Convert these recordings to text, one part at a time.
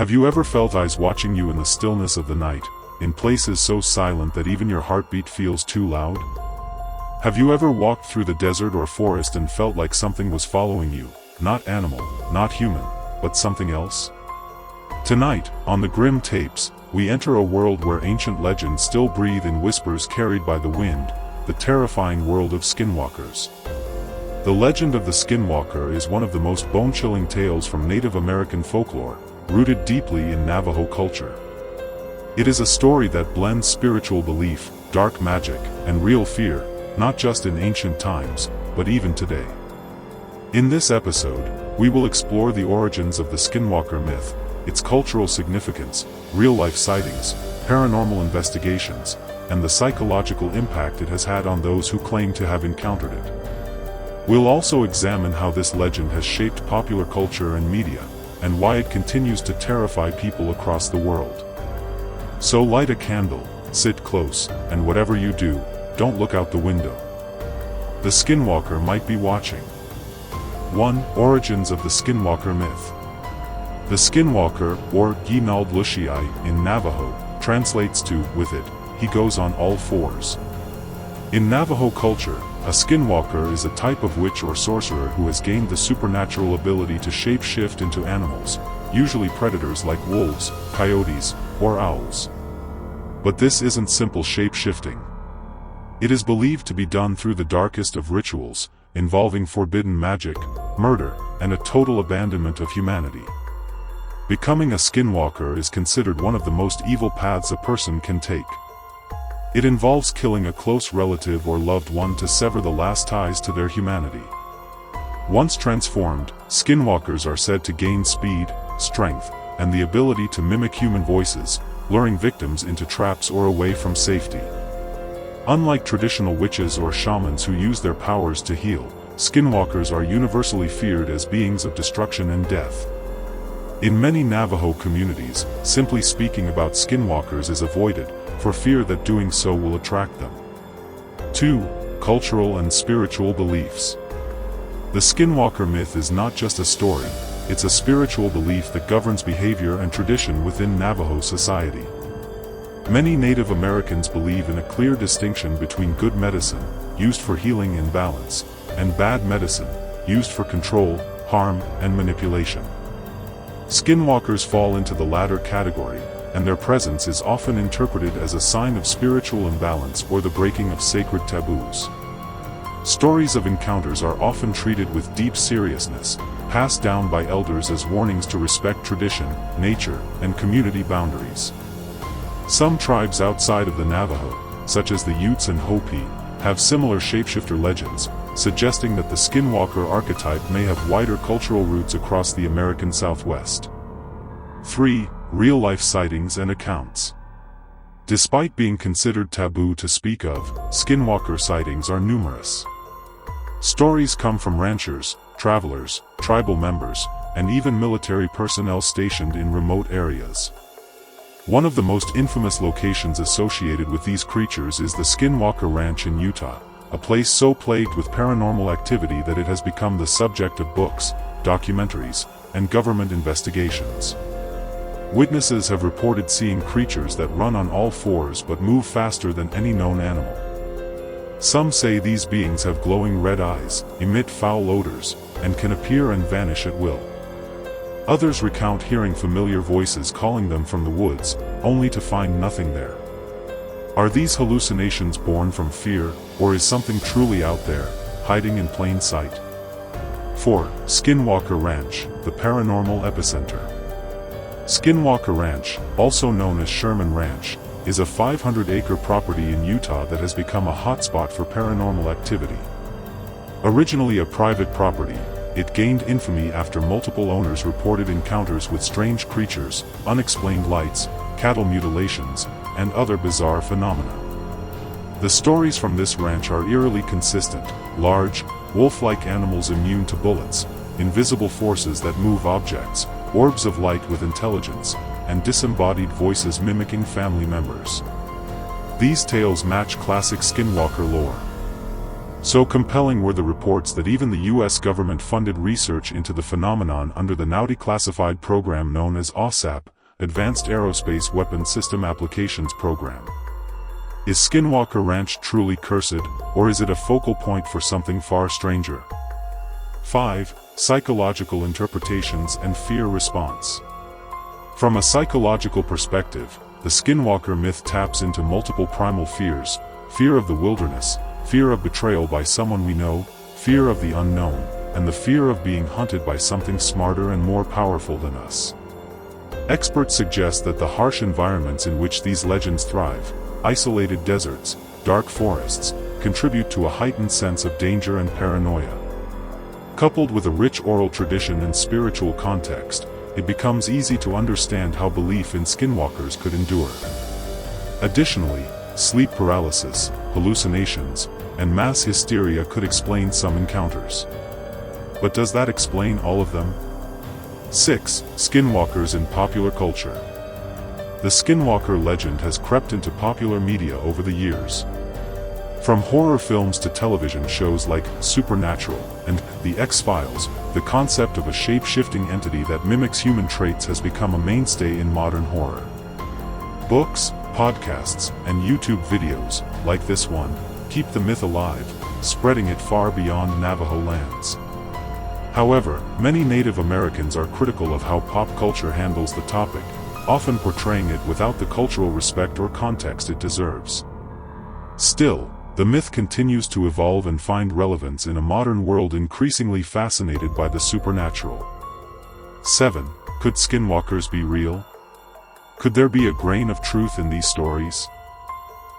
Have you ever felt eyes watching you in the stillness of the night, in places so silent that even your heartbeat feels too loud? Have you ever walked through the desert or forest and felt like something was following you, not animal, not human, but something else? Tonight, on the Grim Tapes, we enter a world where ancient legends still breathe in whispers carried by the wind, the terrifying world of skinwalkers. The legend of the Skinwalker is one of the most bone-chilling tales from Native American folklore, rooted deeply in Navajo culture. It is a story that blends spiritual belief, dark magic, and real fear, not just in ancient times, but even today. In this episode, we will explore the origins of the Skinwalker myth, its cultural significance, real-life sightings, paranormal investigations, and the psychological impact it has had on those who claim to have encountered it. We'll also examine how this legend has shaped popular culture and media, and why it continues to terrify people across the world. So light a candle, sit close, and whatever you do, don't look out the window. The Skinwalker might be watching. 1. Origins of the Skinwalker myth. The Skinwalker, or Ginald Lushiai in Navajo, translates to, with it, he goes on all fours. In Navajo culture, a skinwalker is a type of witch or sorcerer who has gained the supernatural ability to shape-shift into animals, usually predators like wolves, coyotes, or owls. But this isn't simple shape-shifting. It is believed to be done through the darkest of rituals, involving forbidden magic, murder, and a total abandonment of humanity. Becoming a skinwalker is considered one of the most evil paths a person can take. It involves killing a close relative or loved one to sever the last ties to their humanity. Once transformed, skinwalkers are said to gain speed, strength, and the ability to mimic human voices, luring victims into traps or away from safety. Unlike traditional witches or shamans who use their powers to heal, skinwalkers are universally feared as beings of destruction and death. In many Navajo communities, simply speaking about skinwalkers is avoided, for fear that doing so will attract them. 2. Cultural and spiritual beliefs. The Skinwalker myth is not just a story, it's a spiritual belief that governs behavior and tradition within Navajo society. Many Native Americans believe in a clear distinction between good medicine, used for healing and balance, and bad medicine, used for control, harm, and manipulation. Skinwalkers fall into the latter category, and their presence is often interpreted as a sign of spiritual imbalance or the breaking of sacred taboos. Stories of encounters are often treated with deep seriousness, passed down by elders as warnings to respect tradition, nature, and community boundaries. Some tribes outside of the Navajo, such as the Utes and Hopi, have similar shapeshifter legends, suggesting that the Skinwalker archetype may have wider cultural roots across the American Southwest. 3. Real-life sightings and accounts. Despite being considered taboo to speak of, skinwalker sightings are numerous. Stories come from ranchers, travelers, tribal members, and even military personnel stationed in remote areas. One of the most infamous locations associated with these creatures is the Skinwalker Ranch in Utah, a place so plagued with paranormal activity that it has become the subject of books, documentaries, and government investigations. Witnesses have reported seeing creatures that run on all fours but move faster than any known animal. Some say these beings have glowing red eyes, emit foul odors, and can appear and vanish at will. Others recount hearing familiar voices calling them from the woods, only to find nothing there. Are these hallucinations born from fear, or is something truly out there, hiding in plain sight? 4. Skinwalker Ranch, the paranormal epicenter. Skinwalker Ranch, also known as Sherman Ranch, is a 500-acre property in Utah that has become a hotspot for paranormal activity. Originally a private property, it gained infamy after multiple owners reported encounters with strange creatures, unexplained lights, cattle mutilations, and other bizarre phenomena. The stories from this ranch are eerily consistent: large, wolf-like animals immune to bullets, invisible forces that move objects, orbs of light with intelligence, and disembodied voices mimicking family members. These tales match classic Skinwalker lore. So compelling were the reports that even the US government funded research into the phenomenon under the now declassified program known as OSAP, Advanced Aerospace Weapons System Applications Program. Is Skinwalker Ranch truly cursed, or is it a focal point for something far stranger? 5. Psychological interpretations and fear response. From a psychological perspective, the Skinwalker myth taps into multiple primal fears: fear of the wilderness, fear of betrayal by someone we know, fear of the unknown, and the fear of being hunted by something smarter and more powerful than us. Experts suggest that the harsh environments in which these legends thrive, isolated deserts, dark forests, contribute to a heightened sense of danger and paranoia. Coupled with a rich oral tradition and spiritual context, it becomes easy to understand how belief in skinwalkers could endure. Additionally, sleep paralysis, hallucinations, and mass hysteria could explain some encounters. But does that explain all of them? 6. Skinwalkers in popular culture. The Skinwalker legend has crept into popular media over the years. From horror films to television shows like Supernatural and The X-Files, the concept of a shape-shifting entity that mimics human traits has become a mainstay in modern horror. Books, podcasts, and YouTube videos, like this one, keep the myth alive, spreading it far beyond Navajo lands. However, many Native Americans are critical of how pop culture handles the topic, often portraying it without the cultural respect or context it deserves. Still, the myth continues to evolve and find relevance in a modern world increasingly fascinated by the supernatural. 7. Could skinwalkers be real? Could there be a grain of truth in these stories?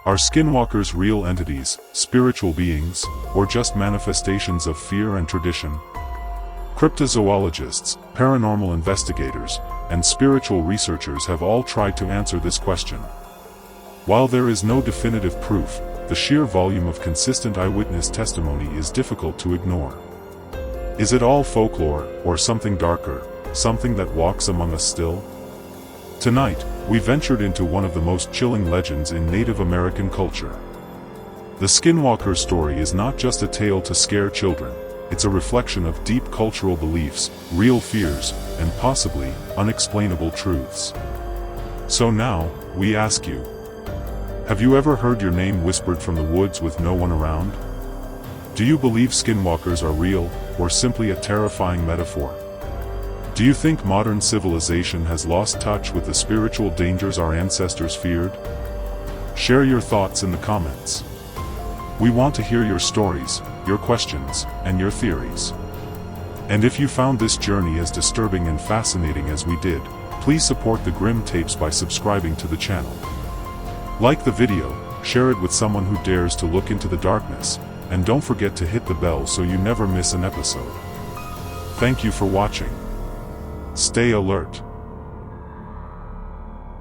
Are skinwalkers real entities, spiritual beings, or just manifestations of fear and tradition? Cryptozoologists, paranormal investigators, and spiritual researchers have all tried to answer this question. While there is no definitive proof, the sheer volume of consistent eyewitness testimony is difficult to ignore. Is it all folklore, or something darker, something that walks among us still? Tonight, we ventured into one of the most chilling legends in Native American culture. The Skinwalker story is not just a tale to scare children, it's a reflection of deep cultural beliefs, real fears, and possibly unexplainable truths. So now, we ask you, have you ever heard your name whispered from the woods with no one around? Do you believe skinwalkers are real, or simply a terrifying metaphor? Do you think modern civilization has lost touch with the spiritual dangers our ancestors feared? Share your thoughts in the comments. We want to hear your stories, your questions, and your theories. And if you found this journey as disturbing and fascinating as we did, please support the Grim Tapes by subscribing to the channel. Like the video, share it with someone who dares to look into the darkness, and don't forget to hit the bell so you never miss an episode. Thank you for watching. Stay alert.